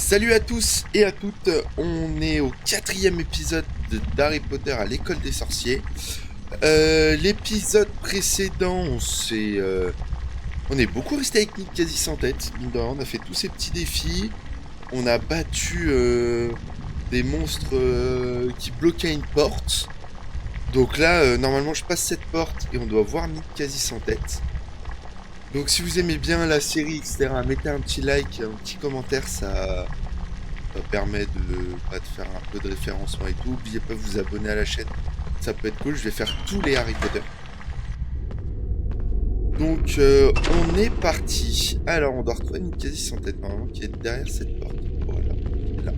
Salut à tous et à toutes, on est au 4e épisode d'Harry Potter à l'école des sorciers. L'épisode précédent, on est beaucoup resté avec Nick quasi sans tête. Mine de rien, on a fait tous ces petits défis, on a battu des monstres qui bloquaient une porte. Donc là, normalement, je passe cette porte et on doit voir Nick quasi sans tête. Donc si vous aimez bien la série, etc., mettez un petit like, un petit commentaire, ça permet de faire un peu de référencement et tout. N'oubliez pas de vous abonner à la chaîne, ça peut être cool. Je vais faire tous les Harry Potter. Donc on est parti. Alors on doit retrouver une quasi sans tête normalement qui est derrière cette porte. Voilà, là.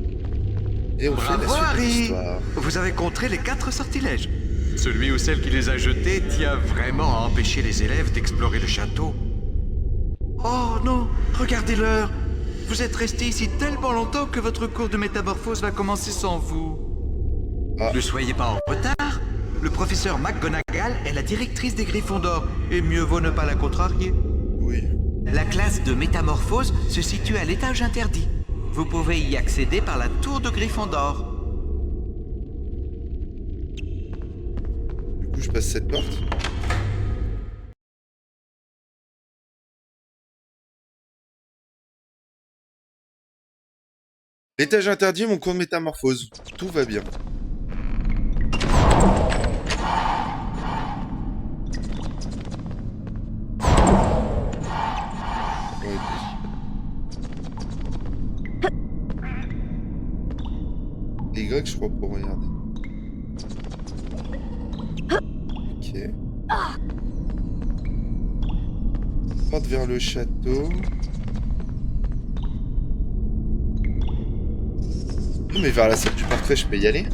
Et on fait la Bravo suite de Harry! l'histoire. Vous avez contré les 4 sortilèges. Celui ou celle qui les a jetés tient vraiment à empêcher les élèves d'explorer le château. Oh non, regardez l'heure. Vous êtes resté ici tellement longtemps que votre cours de métamorphose va commencer sans vous. Ah. Ne soyez pas en retard. Le professeur McGonagall est la directrice des Griffons d'Or, et mieux vaut ne pas la contrarier. Oui. La classe de métamorphose se situe à l'étage interdit. Vous pouvez y accéder par la tour de Gryffondor. Du coup je passe cette porte. L'étage interdit, mon cours de métamorphose. Tout va bien. Y, je crois, pour regarder. Ok. Porte vers le château. Oh, mais vers la salle du portrait, je peux y aller.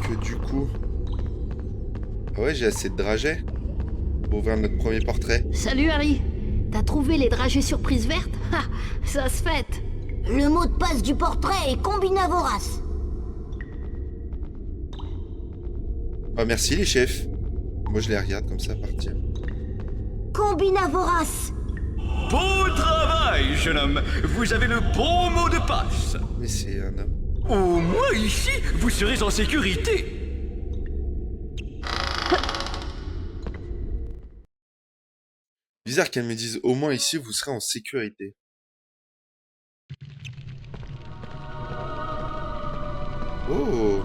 Que du coup... Ah ouais, j'ai assez de dragées pour ouvrir notre premier portrait. Salut Harry. T'as trouvé les dragées surprises vertes? Ha, ça se fête. Le mot de passe du portrait est Combina Vorace. Ah merci les chefs. Moi je les regarde comme ça partir. Combina Vorace. Beau travail, jeune homme. Vous avez le bon mot de passe. Mais c'est un homme. Au moins ici, vous serez en sécurité. Bizarre qu'elle me dise au moins ici vous serez en sécurité. Oh.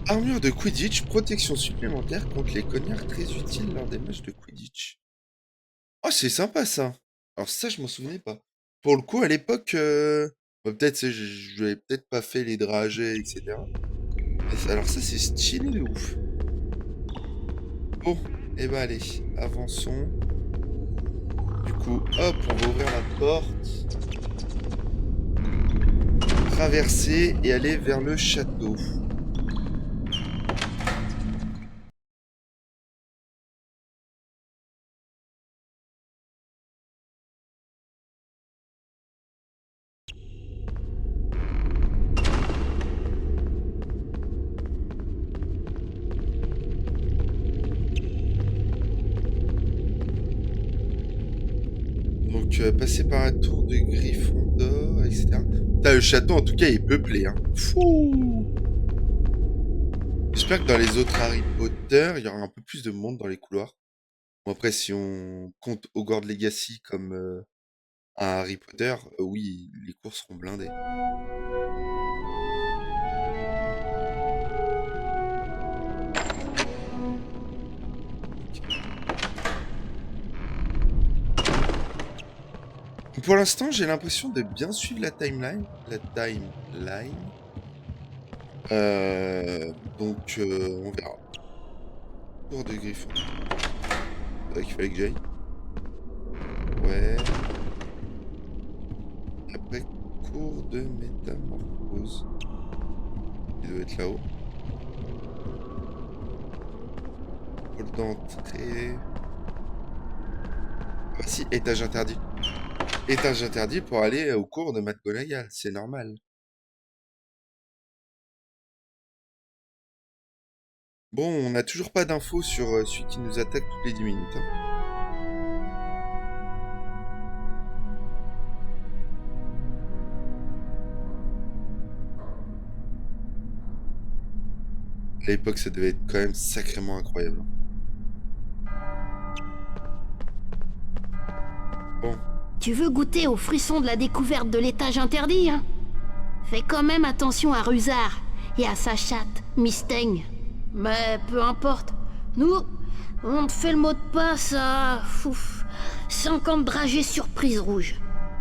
Armure de Quidditch, protection supplémentaire contre les cognards très utile lors des matchs de Quidditch. Oh, c'est sympa ça. Alors ça, je m'en souvenais pas. Pour le coup, à l'époque, peut-être je n'avais peut-être pas fait les dragées, etc. Alors ça, c'est stylé de ouf. Bon, et ben allez, avançons. Du coup, hop, on va ouvrir la porte. Traverser et aller vers le château. Donc, passer par la tour de Gryffondor, etc. Putain, le château, en tout cas, est peuplé, hein. Fou. J'espère que dans les autres Harry Potter, il y aura un peu plus de monde dans les couloirs. Bon, après, si on compte Hogwarts Legacy comme un Harry Potter, oui, les cours seront blindés. Pour l'instant, j'ai l'impression de bien suivre la timeline. Donc, on verra. Tour de Griffon. C'est vrai qu'il fallait que j'aille. Ouais. Après, cours de métamorphose. Il doit être là-haut. Hall d'entrée. Ah si, étage interdit. Étage interdit pour aller au cours de McGonagall, c'est normal. Bon, on n'a toujours pas d'infos sur celui qui nous attaque toutes les 10 minutes. Hein. À l'époque, ça devait être quand même sacrément incroyable. Bon. Tu veux goûter au frisson de la découverte de l'étage interdit, hein? Fais quand même attention à Rusard et à sa chatte, Mistaigne. Mais peu importe. Nous, on te fait le mot de passe à... 50 dragées surprise rouge.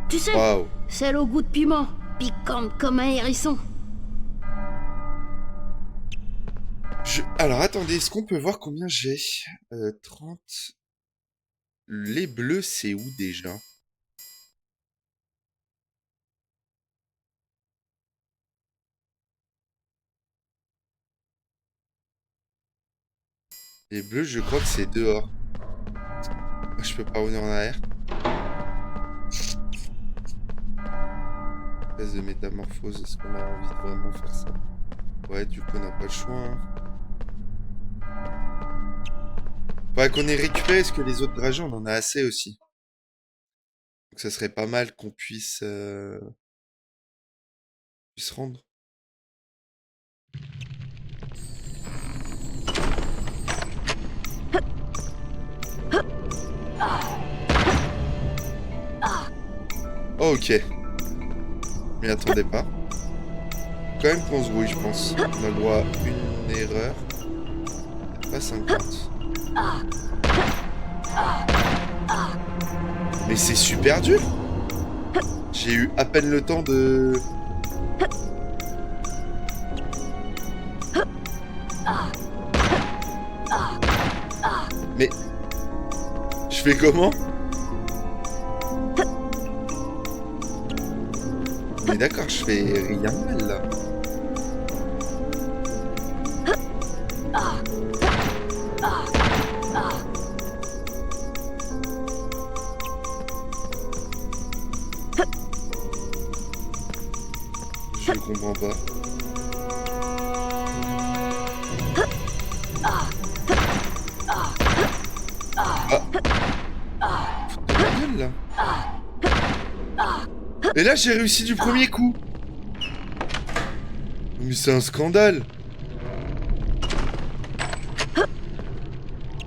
Tu sais, Waouh. celle au goût de piment, piquante comme un hérisson. Alors attendez, est-ce qu'on peut voir combien j'ai 30. Les bleus, c'est où déjà? Les bleus, je crois que c'est dehors. Je peux pas revenir en arrière. Phase de métamorphose, est-ce qu'on a envie de vraiment faire ça? Ouais, du coup, on n'a pas le choix. Hein. Faudrait qu'on ait récupéré, est-ce que les autres dragons, on en a assez aussi. Donc ça serait pas mal qu'on puisse rendre. Oh, ok. Je m'y attendais pas. Quand même qu'on se brouille, je pense. On a le droit à une erreur. Pas 50. Mais c'est super dur. J'ai eu à peine le temps de... Mais... Je fais comment? Mais d'accord, je fais rien de mal là. Je comprends pas. Ah. Faut de la gueule, là. Et là, j'ai réussi du premier coup. Mais c'est un scandale.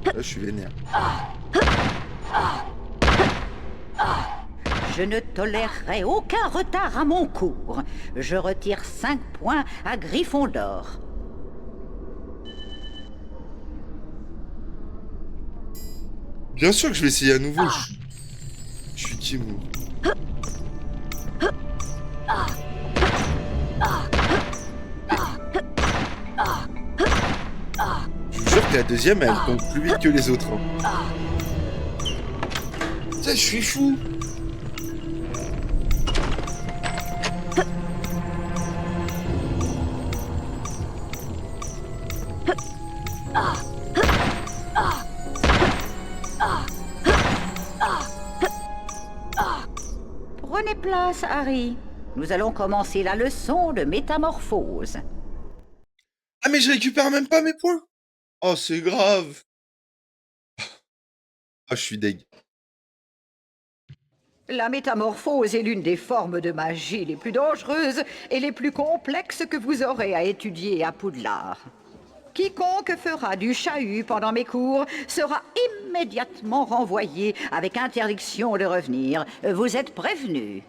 Là, je suis vénère. Je ne tolérerai aucun retard à mon cours. Je retire 5 points à Gryffondor. Bien sûr que je vais essayer à nouveau. Je suis qui, moi? Je vous jure que la deuxième, elle compte plus vite que les autres. Hein. Putain, je suis fou. Prenez place, Harry. Nous allons commencer la leçon de métamorphose. Ah, mais je récupère même pas mes points. Oh, c'est grave. Ah, je suis deg. La métamorphose est l'une des formes de magie les plus dangereuses et les plus complexes que vous aurez à étudier à Poudlard. Quiconque fera du chahut pendant mes cours sera immédiatement renvoyé avec interdiction de revenir. Vous êtes prévenus.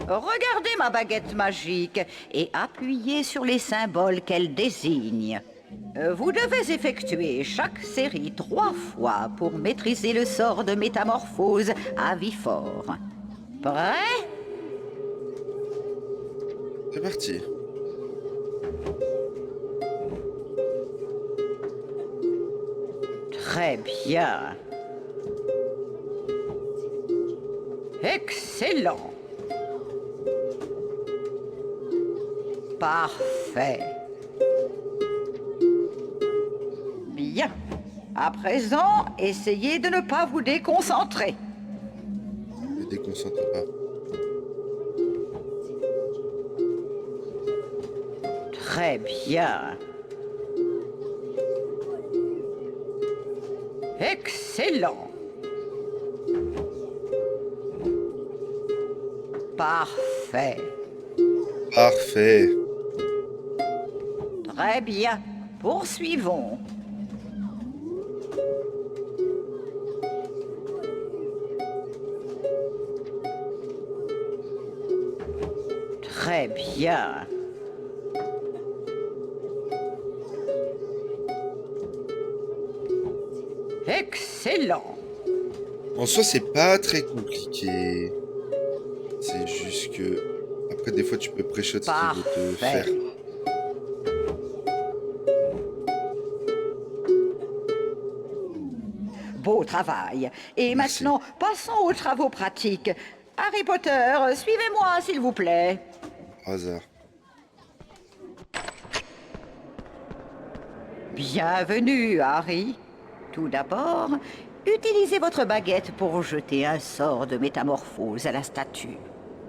Regardez ma baguette magique et appuyez sur les symboles qu'elle désigne. Vous devez effectuer chaque série 3 fois pour maîtriser le sort de métamorphose à vie fort. Prêt? C'est parti. Très bien. Excellent. Parfait. Bien. À présent, essayez de ne pas vous déconcentrer. Ne me déconcentre pas. Très bien. Excellent. Parfait. Parfait. Très bien. Poursuivons. Très bien. Excellent. En soi, c'est pas très compliqué. C'est juste que... Après, des fois, tu peux pré-shot ce qu'il veut te faire. Parfait. Beau travail. Et Merci. maintenant, passons aux travaux pratiques. Harry Potter, suivez-moi, s'il vous plaît. Hasard. Bienvenue, Harry. Tout d'abord, utilisez votre baguette pour jeter un sort de métamorphose à la statue.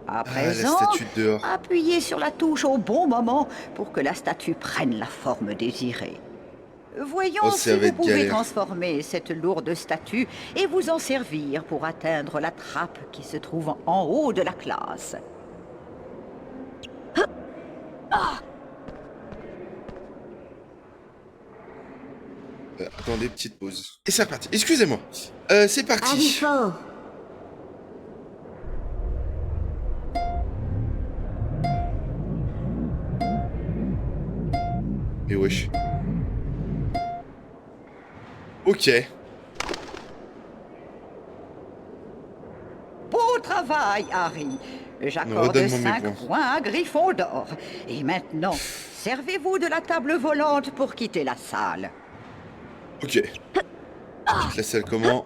À présent, statue de dehors. appuyez sur la touche au bon moment pour que la statue prenne la forme désirée. Voyons Oh, si ça va vous être pouvez galère. transformer cette lourde statue et vous en servir pour atteindre la trappe qui se trouve en haut de la classe. Attendez, petite pause. Et c'est reparti. Excusez-moi. C'est Avis parti. fort. Et wesh. Ok. Beau travail, Harry. J'accorde Redonne-moi mes 5 points. points à Gryffondor. Et maintenant, servez-vous de la table volante pour quitter la salle. Ok. Je quitte la salle comment?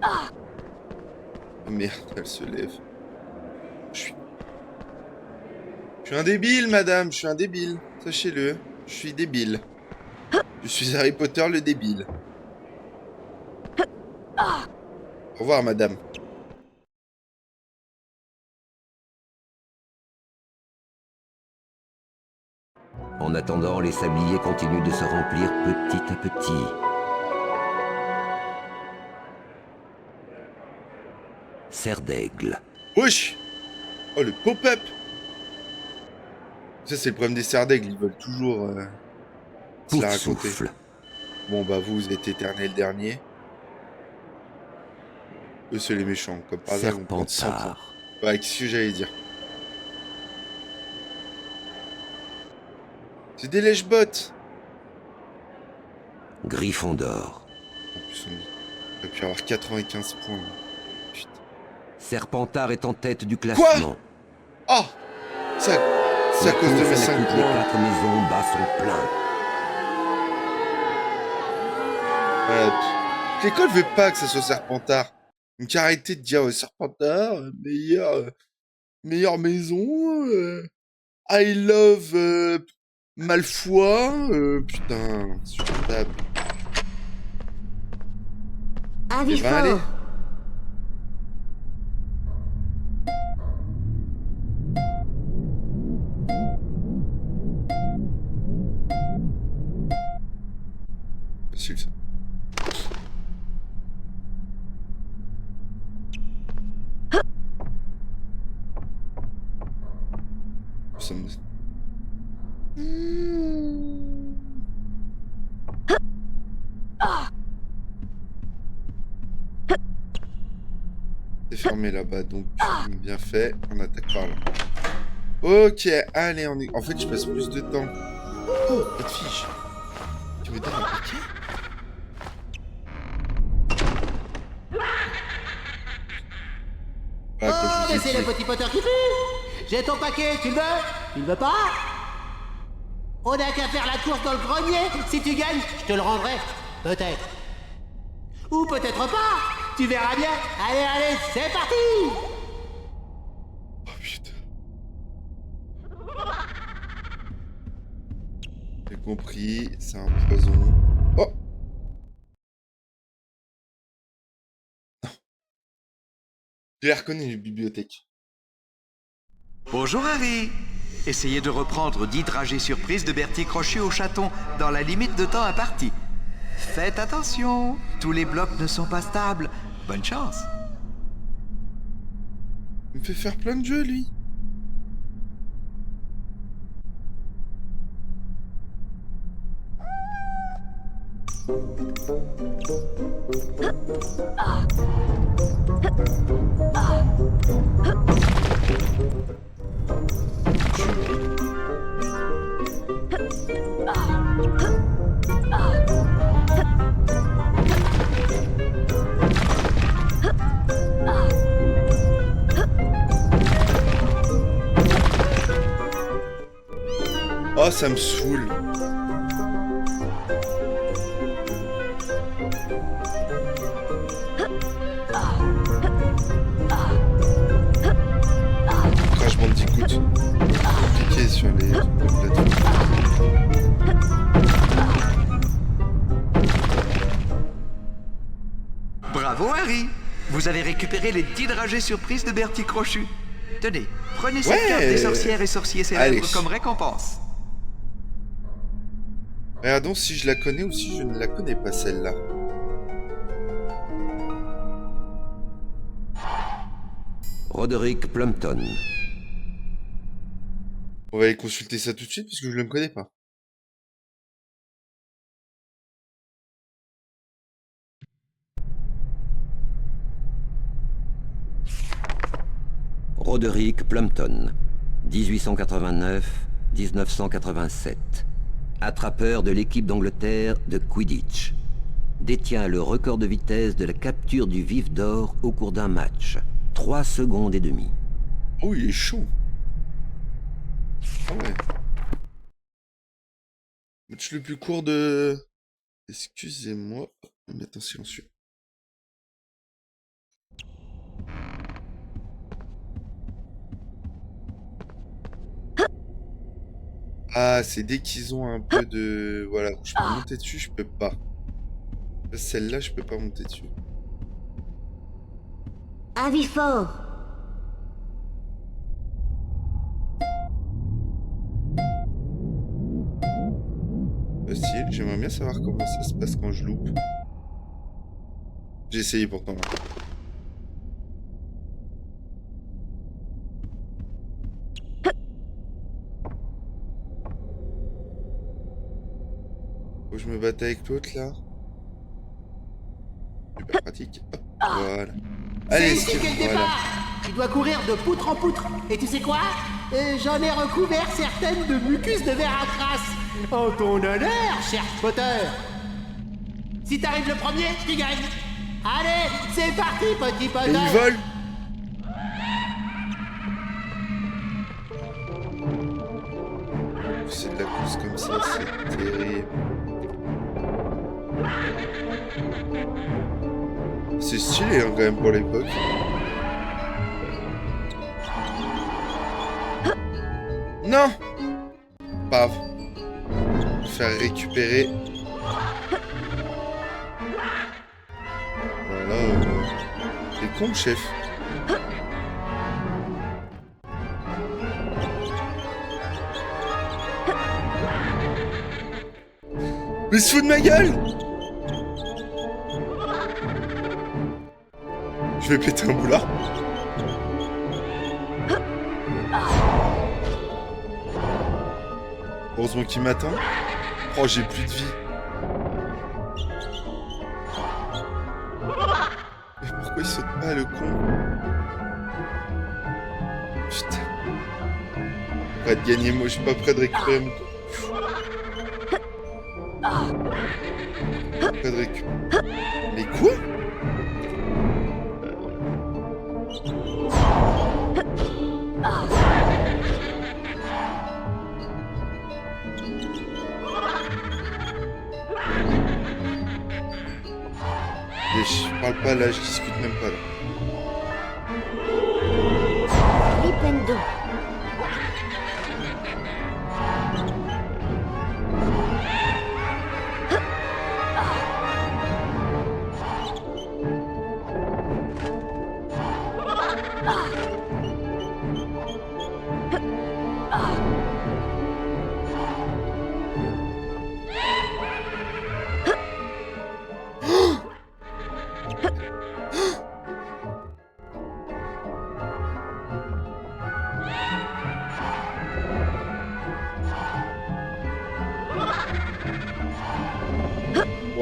Oh merde, elle se lève. Je suis... Je suis un débile, madame. Je suis un débile. Sachez-le. Je suis débile. Je suis Harry Potter le débile. Au revoir, madame. En attendant, les sabliers continuent de se remplir petit à petit. Serre d'aigle. Wesh. Oh, le pop-up. Ça, c'est le problème des serres d'aigle. Ils veulent toujours se la raconter. Pouf-souffle. Bon, bah, vous êtes éternel dernier. Eux, c'est les méchants. Comme par hasard, ils vont prendre 100 points. Serpentard. Ouais, qu'est-ce que j'allais dire? C'est des lèche-bottes. Gryffondor. En plus, on aurait pu avoir 95 points. Putain. Serpentard est en tête du classement. Ah! Ça, c'est à cause de mes 5 Les points. 4 maisons bas sont pleins. L'école veut pas que ça soit Serpentard. Donc arrêtez de dire Serpentard, meilleure maison, I love Malfoy, putain, c'est supportable. Avis Ça va aller. fort. Facile ça. Ça me... C'est fermé là-bas, donc bien fait, on attaque par là. Ok, allez, on est... En fait, je passe plus de temps. Oh, pas de fiche. Tu me donnes un paquet? Oh, Ah, mais c'est le petit Potter qui fait. J'ai ton paquet, tu le veux? Tu le veux pas? On n'a qu'à faire la course dans le grenier. Si tu gagnes, je te le rendrai. Peut-être. Ou peut-être pas. Tu verras bien. Allez, allez, c'est parti. Oh putain. J'ai compris, c'est un poison. Oh! Non. Je les reconnais, les bibliothèques. Bonjour Harry. Essayez de reprendre 10 dragées surprises de Bertie Crochet au chaton dans la limite de temps impartie. faites attention. Tous les blocs ne sont pas stables. Bonne chance. Il me fait faire plein de jeux, lui. Oh, ça me saoule. Crash Bandicoot. Compliqué sur les plateformes. Bravo, Harry. Vous avez récupéré les 10 dragées surprises de Bertie Crochu. Tenez, prenez cette Ouais. carte des sorcières et sorciers Allez. célèbres comme récompense. Regardons si je la connais ou si je ne la connais pas, celle-là. Roderick Plumpton. On va aller consulter ça tout de suite puisque je ne le connais pas. Roderick Plumpton, 1889-1987. Attrapeur de l'équipe d'Angleterre de Quidditch. Détient le record de vitesse de la capture du vif d'or au cours d'un match. 3 secondes et demie. Oh, il est chaud. Ah ouais. Match le plus court de... Excusez-moi. Je vais mettre en silencieux. Ah, c'est dès qu'ils ont un peu de... Voilà, je peux monter dessus, je peux pas. Celle-là, je peux pas monter dessus. Avis fort. Facile, j'aimerais bien savoir comment ça se passe quand je loupe. J'ai essayé pourtant. Faut que je me batte avec l'autre là. Super pratique. Hop, voilà. C'est Allez, ici qu'est le voilà. départ. Tu dois courir de poutre en poutre. Et tu sais quoi? J'en ai recouvert certaines de mucus de verre à crasse. En ton honneur, cher Potter. Si t'arrives le premier, tu gagnes. Allez, c'est parti, petit Et Potter. il vole. C'est de la course comme ça, c'est terrible. C'est stylé hein, quand même pour l'époque. Non. Paf. Faire récupérer. Voilà. T'es con, chef. Mais il se fout de ma gueule! Je vais péter un boulard. Heureusement qu'il m'attend. Oh, j'ai plus de vie. Mais pourquoi il saute pas, le con? Putain. Prêt de gagner, moi je suis pas prêt de récupérer mon... Prêt de récupérer... Mais quoi? Je parle pas là, je discute même pas là. Flipendo.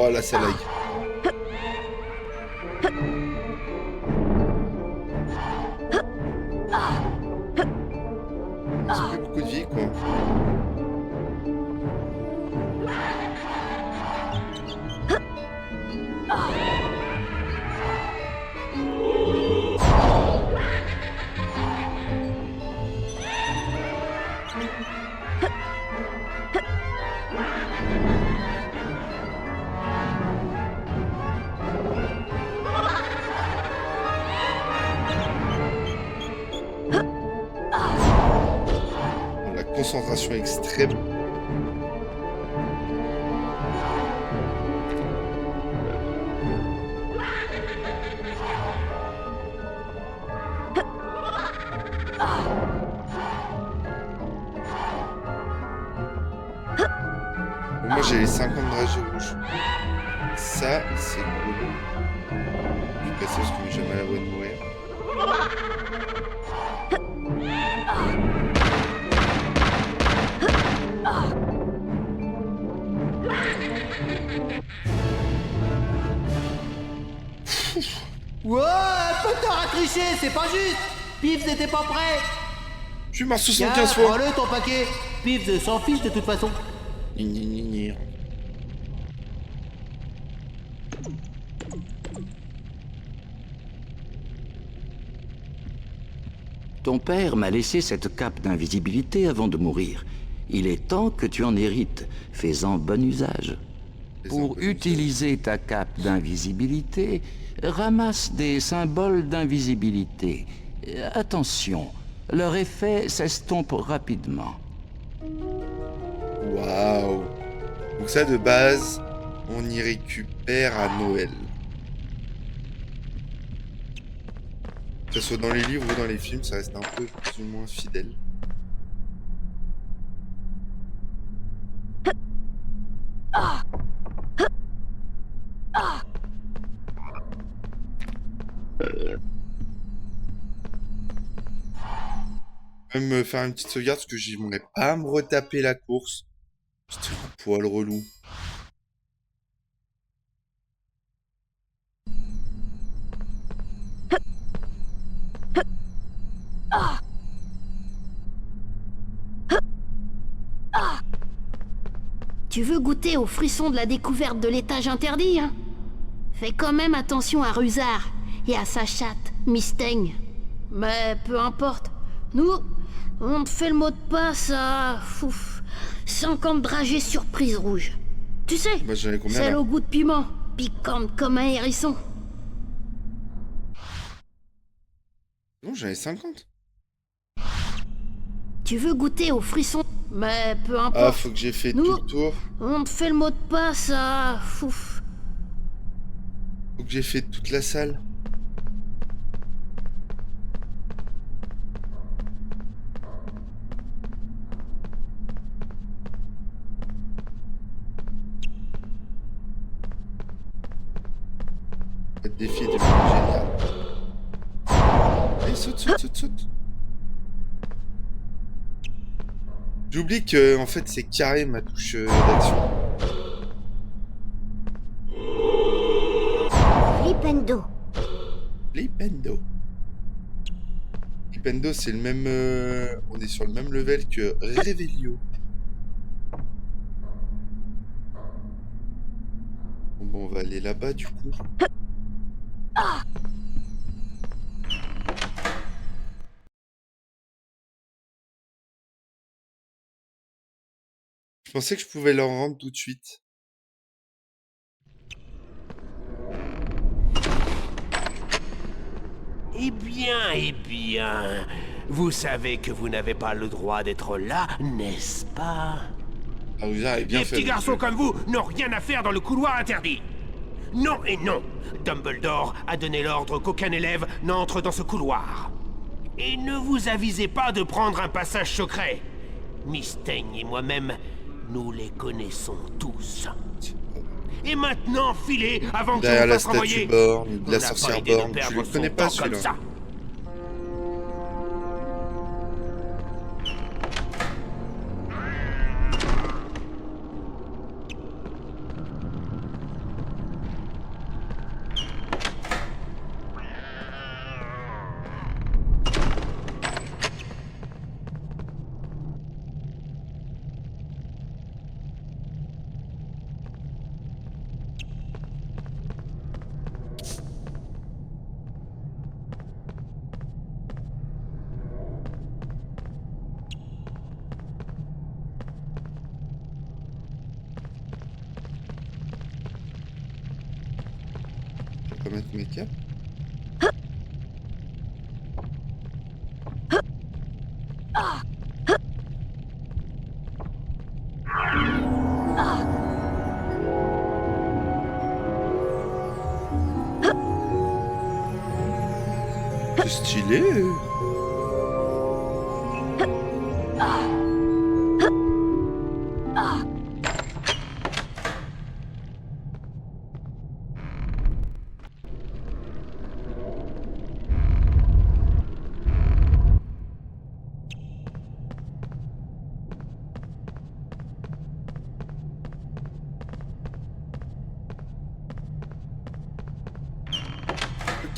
Oh là, ça lag. C'est plus beaucoup de vie, quoi. La concentration extrême. Moi j'ai les 50 dragées rouges. Ça c'est cool. Je précise que j'ai jamais à l'abri de mourir. Ouais, un peu tard à tricher, c'est pas juste. Pips n'était pas prêt. Je suis mort Tiens, 75 fois. prends-le ton paquet. Pips s'en fiche de toute façon. Ni, ni, ni, ni. Ton père m'a laissé cette cape d'invisibilité avant de mourir. Il est temps que tu en hérites. Fais-en bon usage. Pour utiliser ta cape d'invisibilité, ramasse des symboles d'invisibilité. Attention, leur effet s'estompe rapidement. Waouh. Donc ça de base, on y récupère à Noël. Que ce soit dans les livres ou dans les films, ça reste un peu plus ou moins fidèle. Même me faire une petite sauvegarde parce que j'aimerais pas me retaper la course. C'était un poil relou. Tu veux goûter au frisson de la découverte de l'étage interdit, hein? Fais quand même attention à Rusard et à sa chatte, Mistaigne. Mais peu importe. Nous, on te fait le mot de passe à... 50 dragées surprise rouge. Tu sais, Bah, j'en ai combien celle là? au goût de piment, piquante comme un hérisson. Non, j'en ai 50. Tu veux goûter au frisson? Mais peu importe. Ah, faut que j'ai fait Nous, tout le tour. on te fait le mot de passe à... Faut que j'ai fait toute la salle. Le défi est devenu génial. Allez, saute, saute, saute, saute. J'oublie que, en fait, c'est carré ma touche d'action. Flipendo. Flipendo. Flipendo, c'est le même... on est sur le même level que Revelio. Bon, on va aller là-bas, du coup. Je pensais que je pouvais leur rendre tout de suite. Eh bien, vous savez que vous n'avez pas le droit d'être là, n'est-ce pas? Ah, vous avez bien Les fait. petits garçons monsieur. comme vous n'ont rien à faire dans le couloir interdit. Non et non. Dumbledore a donné l'ordre qu'aucun élève n'entre dans ce couloir. Et ne vous avisez pas de prendre un passage secret. Mistaigne et moi-même, nous les connaissons tous. Et maintenant, filez avant que je Derrière vous la fasse renvoyer. statue Borgne, de On la n'a pas sorcière idée de Borgne. perdre Je le son connais pas temps comme celui-là. ça. mettre mes capes. C'est stylé.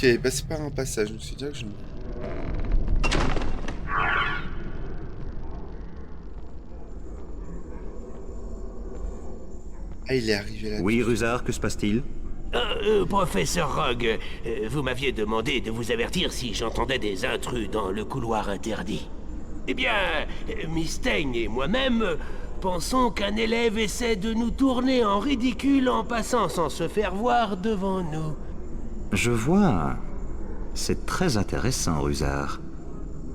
Ok, bah c'est pas un passage, je me suis dit que je... Ah, il est arrivé là. Oui, Rusard, que se passe-t-il? Professeur Rogue, vous m'aviez demandé de vous avertir si j'entendais des intrus dans le couloir interdit. Eh bien, Mystaigne et moi-même pensons qu'un élève essaie de nous tourner en ridicule en passant sans se faire voir devant nous. Je vois. C'est très intéressant, Rusard.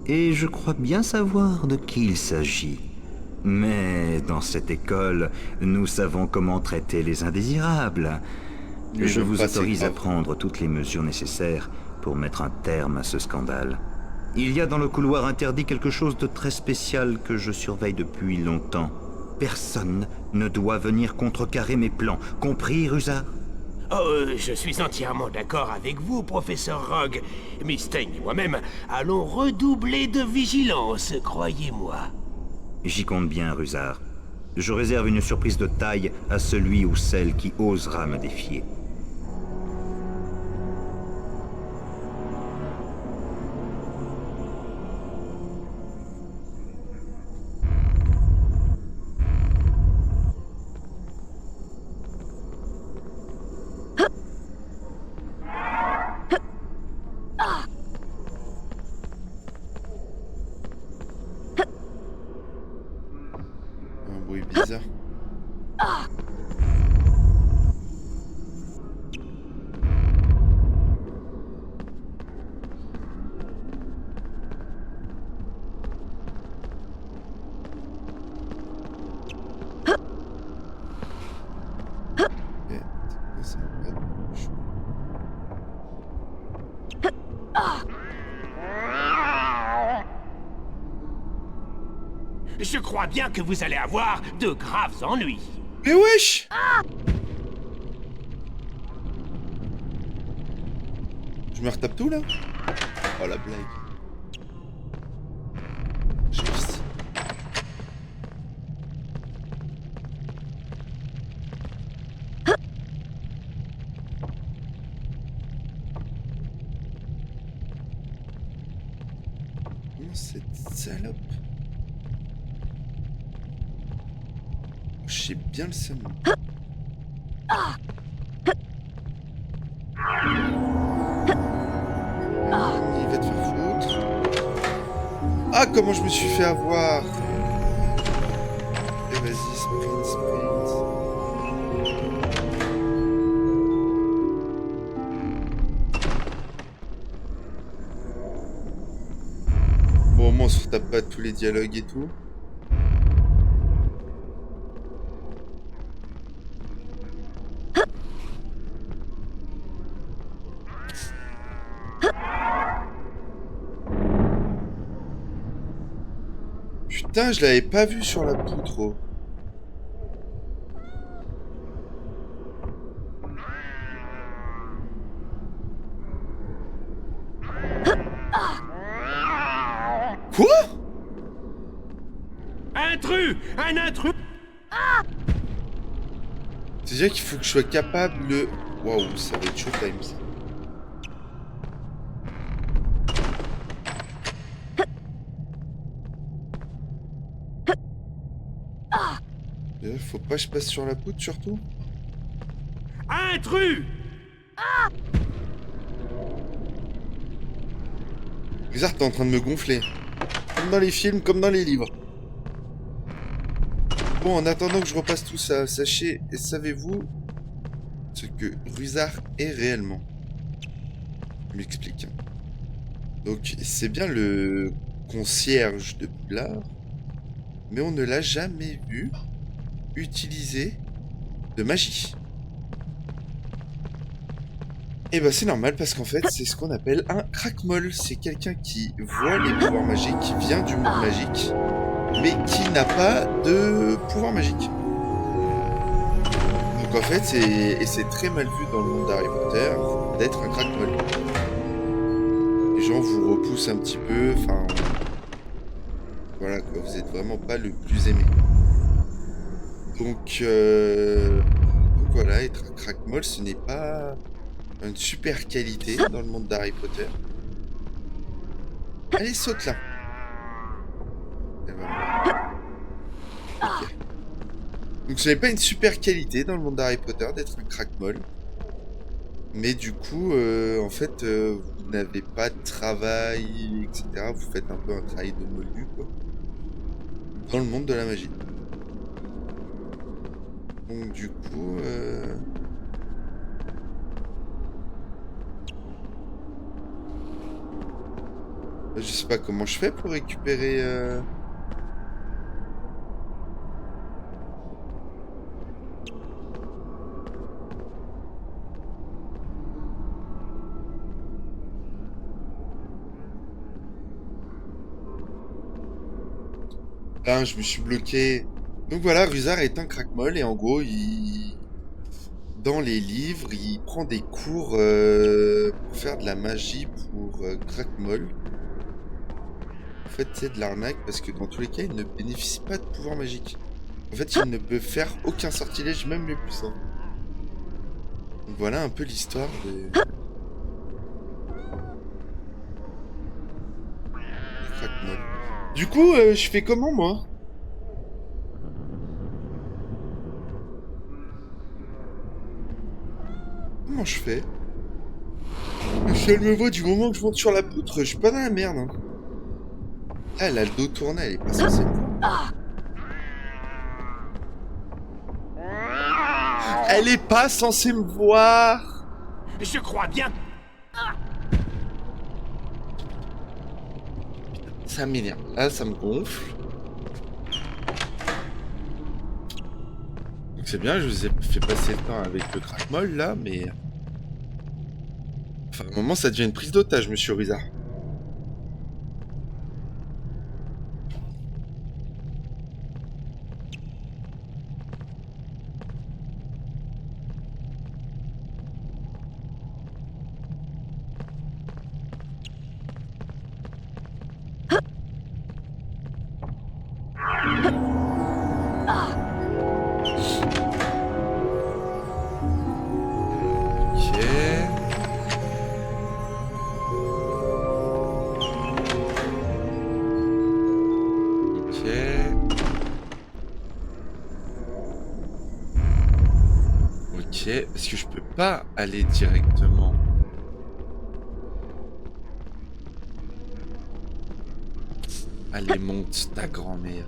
Et je crois bien savoir de qui il s'agit. Mais dans cette école, nous savons comment traiter les indésirables. Je vous autorise à prendre toutes les mesures nécessaires pour mettre un terme à ce scandale. Il y a dans le couloir interdit quelque chose de très spécial que je surveille depuis longtemps. Personne ne doit venir contrecarrer mes plans. Compris, Rusard? Oh, je suis entièrement d'accord avec vous, professeur Rogue. Mystaigne et moi-même allons redoubler de vigilance, croyez-moi. J'y compte bien, Rusard. Je réserve une surprise de taille à celui ou celle qui osera me défier. Un bruit bizarre. Je crois bien que vous allez avoir de graves ennuis. Mais wesh! Je me retape tout là? Oh la blague. Juste. Non, cette salope. J'ai bien le seum. Il va te faire foutre. Ah, comment je me suis fait avoir. Et vas-y, sprint, sprint. Bon, au moins on se retape pas tous les dialogues et tout. Putain, je l'avais pas vu sur la poutre. Quoi? Intrus! Un intrus! C'est-à-dire qu'il faut que je sois capable de... Waouh, ça va être showtime ça. Faut pas que je passe sur la poutre surtout. Intrus! Bizarre, t'es en train de me gonfler. Comme dans les films, comme dans les livres. Bon, en attendant que je repasse tout ça, sachez et savez-vous ce que Rusard est réellement. Je m'explique. Donc, c'est bien le concierge de Poudlard, mais on ne l'a jamais vu utiliser de magie. Et bah c'est normal parce qu'en fait c'est ce qu'on appelle un crackmoll. C'est quelqu'un qui voit les pouvoirs magiques, qui vient du monde magique, mais qui n'a pas de pouvoir magique. Donc en fait c'est très mal vu dans le monde d'Harry Potter d'être un crackmoll. Les gens vous repoussent un petit peu, enfin... Voilà quoi, vous êtes vraiment pas le plus aimé. Donc voilà, être un crackmoll ce n'est pas... une super qualité dans le monde d'Harry Potter. Allez, saute là. Okay. Donc ce n'est pas une super qualité dans le monde d'Harry Potter d'être un crackmoll. Mais du coup, en fait, vous n'avez pas de travail, etc. Vous faites un peu un travail de moldu, quoi. Dans le monde de la magie. Donc du coup... je sais pas comment je fais pour récupérer... Ah, je me suis bloqué. Donc voilà, Rusard est un crackmoll et en gros, dans les livres, il prend des cours pour faire de la magie pour crackmoll. En fait, c'est de l'arnaque parce que dans tous les cas, il ne bénéficie pas de pouvoir magique. En fait, il ne peut faire aucun sortilège, même les plus simples. Donc voilà un peu l'histoire des crackmoll. Du coup, je fais comment, moi? Comment je fais? Si elle me voit du moment que je monte sur la poutre, je suis pas dans la merde, hein. Ah, elle a le dos tourné, elle est pas censée me voir. Elle est pas censée me voir. Je crois bien. Ça m'énerve. Là, ça me gonfle. Donc c'est bien, je vous ai fait passer le temps avec le crackmoll, là, mais... Enfin, à un moment, ça devient une prise d'otage, monsieur Rusard. Parce que je peux pas aller directement. Allez, monte ta grand-mère.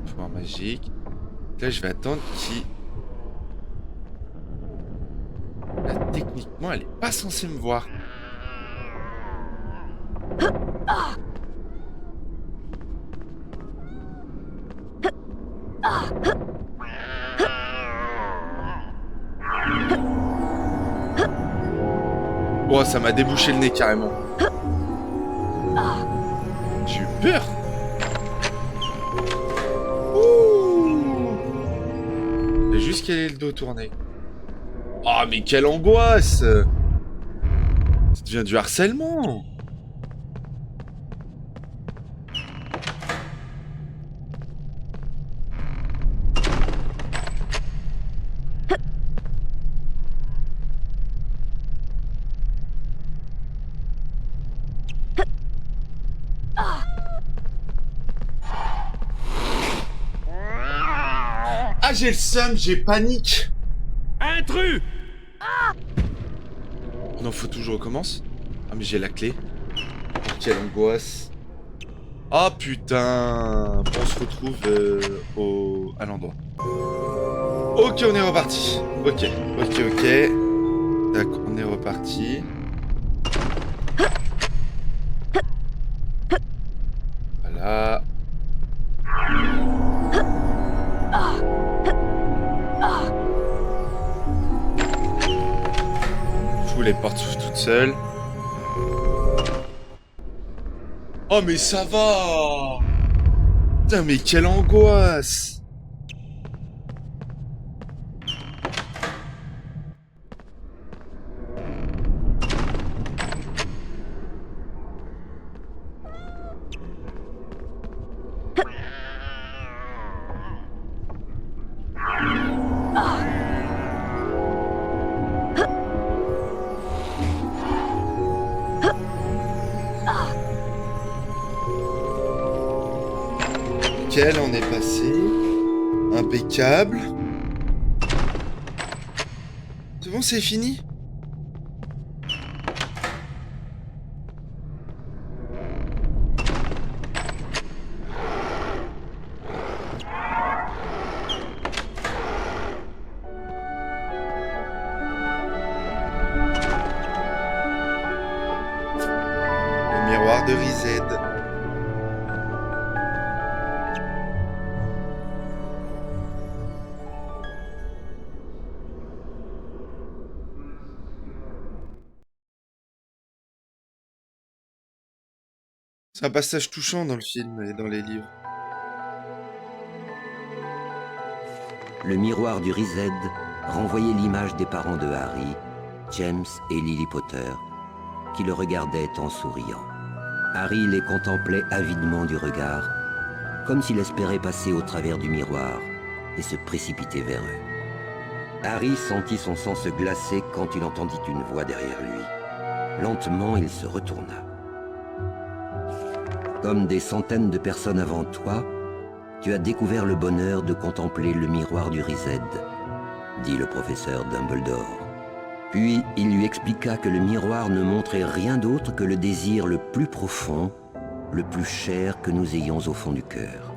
Pouvoir magique. Là, je vais attendre qu'il... Là, techniquement, elle est pas censée me voir. Oh, ça m'a débouché le nez carrément. J'ai eu peur. J'ai juste qu'elle ait le dos tourné. Oh, mais quelle angoisse! Ça devient du harcèlement. Ah, j'ai le seum, j'ai panique. Intrus! Non, faut que je recommence. Ah, mais j'ai la clé. Oh, quelle angoisse. Oh putain. Bon, on se retrouve à l'endroit. Ok, on est reparti. Ok. Tac, on est reparti. Voilà. Les portes s'ouvrent toutes seules. Oh mais ça va. Putain mais quelle angoisse. Nickel, on est passé. Impeccable. C'est bon, c'est fini? Le miroir de Rized. C'est un passage touchant dans le film et dans les livres. Le miroir du Rized renvoyait l'image des parents de Harry, James et Lily Potter, qui le regardaient en souriant. Harry les contemplait avidement du regard, comme s'il espérait passer au travers du miroir et se précipiter vers eux. Harry sentit son sang se glacer quand il entendit une voix derrière lui. Lentement, il se retourna. Comme des centaines de personnes avant toi, tu as découvert le bonheur de contempler le miroir du Rized, dit le professeur Dumbledore. Puis il lui expliqua que le miroir ne montrait rien d'autre que le désir le plus profond, le plus cher que nous ayons au fond du cœur,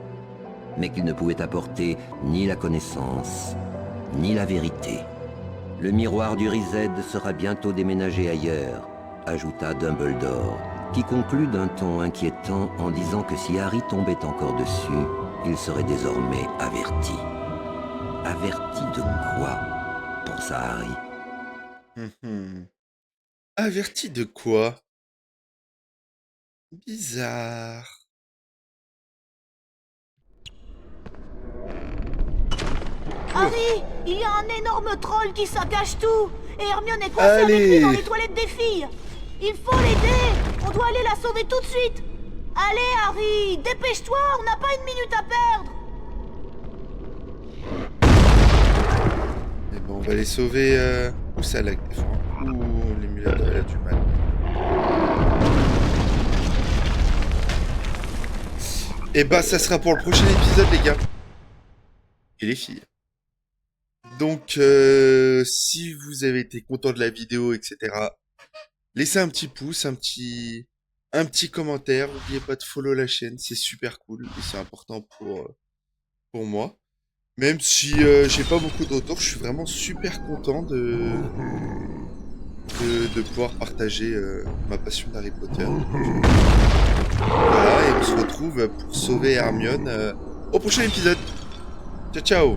mais qu'il ne pouvait apporter ni la connaissance, ni la vérité. Le miroir du Rized sera bientôt déménagé ailleurs, ajouta Dumbledore, qui conclut d'un ton inquiétant en disant que si Harry tombait encore dessus, il serait désormais averti. Averti de quoi? Pensa Harry. Averti de quoi? Bizarre. Harry, il y a un énorme troll qui saccage tout. Et Hermione est coincée avec lui dans les toilettes des filles. Il faut l'aider. On doit aller la sauver tout de suite. Allez, Harry, dépêche-toi, on n'a pas une minute à perdre. Eh ben, on va les sauver. Où ça, la... Ouh, l'émulateur, il a du mal. Et bah, ça sera pour le prochain épisode, les gars. Et les filles. Donc, si vous avez été content de la vidéo, etc., laissez un petit pouce, un petit commentaire. N'oubliez pas de follow la chaîne, c'est super cool et c'est important pour moi. Même si j'ai pas beaucoup de retours, je suis vraiment super content de pouvoir partager ma passion d'Harry Potter. Voilà, et on se retrouve pour sauver Hermione au prochain épisode. Ciao, ciao!